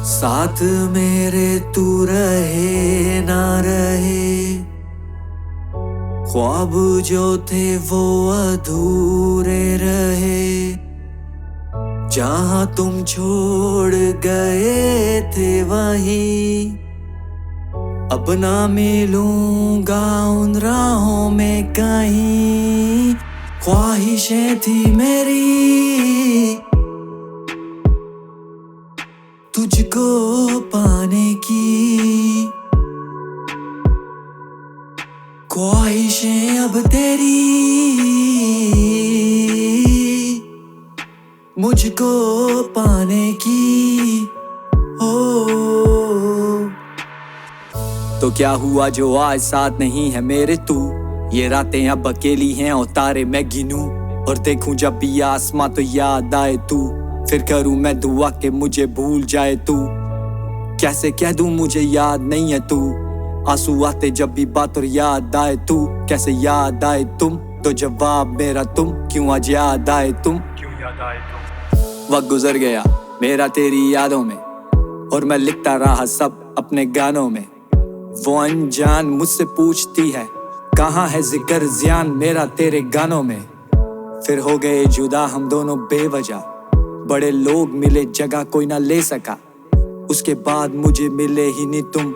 साथ मेरे तू रहे ना रहे, ख्वाब जो थे वो अधूरे रहे। जहां तुम छोड़ गए थे वहीं अब ना मिलूंगा उन राहों में कहीं। ख्वाहिशें थी मेरी तुझको पाने की, ख्वाहिशें अब तेरी मुझको पाने की। तो क्या हुआ जो आज साथ नहीं है मेरे तू? ये रातें अब अकेली हैं और तारे मैं गिनूं और देखूं जब भी आसमां तो याद आए तू। फिर करूं मैं दुआ के मुझे भूल जाए तू। कैसे कह दूं मुझे याद नहीं है तू? आंसू आते जब भी बात और याद आए तू। कैसे याद आए तुम? तो जवाब मेरा तुम। क्यों आज याद आए तुम? क्यों याद आए तुम? वक्त गुजर गया मेरा तेरी यादों में और मैं लिखता रहा सब अपने गानों में। वो अनजान मुझसे पूछती है कहाँ है जिक्र ज़ियान मेरा तेरे गानों में। फिर हो गए जुदा हम दोनों बेवजह, बड़े लोग मिले जगह कोई ना ले सका। उसके बाद मुझे मिले ही नहीं तुम,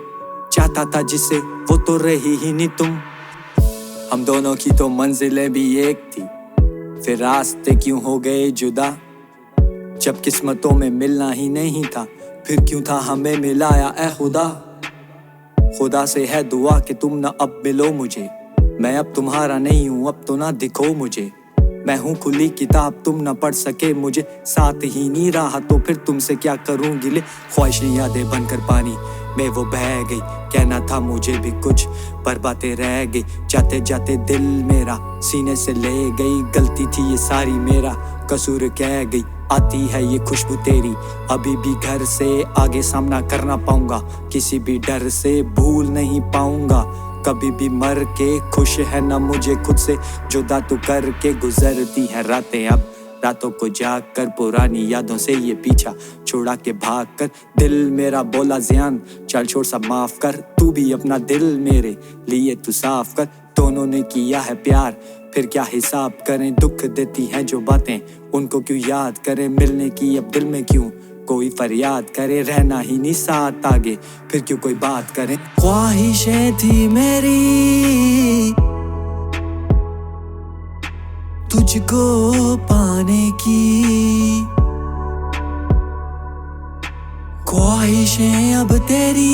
चाहता था जिसे वो तो रही ही नहीं तुम। हम दोनों की तो मंजिलें भी एक थी, फिर रास्ते क्यों हो गए जुदा? जब किस्मतों में मिलना ही नहीं था फिर क्यों था हमें मिलाया ए खुदा। खुदा से है दुआ कि तुम ना अब मिलो मुझे, मैं अब तुम्हारा नहीं हूँ अब तो ना दिखो मुझे। मैं हूँ खुली किताब तुम ना पढ़ सके मुझे, साथ ही नहीं रहा तो फिर तुमसे क्या करूँ गिले। ख्वाहिशें यादें बनकर पानी में वो बह गई, कहना था मुझे भी कुछ पर बातें रह गई। जाते जाते दिल मेरा सीने से ले गई, गलती थी ये सारी मेरा कसूर कह गई। आती है ये खुशबू तेरी अभी भी घर से, आगे सामना करना पाऊंगा किसी भी डर से। भूल नहीं पाऊंगा कभी भी मर के, खुश है ना मुझे खुद से जुदा तू करके। गुजरती है रातें अब रातों को जाग कर, पुरानी यादों से ये पीछा छोड़ा के भाग कर। दिल मेरा बोला ज़ियान चल छोड़ सब माफ कर, तू भी अपना दिल मेरे लिए तू साफ कर। दोनों ने किया है प्यार फिर क्या हिसाब करें, दुख देती हैं जो बातें उनको क्यों याद करें। मिलने की अब दिल में क्यों कोई फरियाद करे, रहना ही नहीं साथ आगे फिर क्यों कोई बात करे। ख्वाहिशें थी मेरी तुझको पाने की, ख्वाहिशें अब तेरी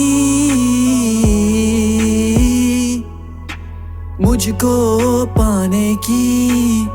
मुझको पाने की।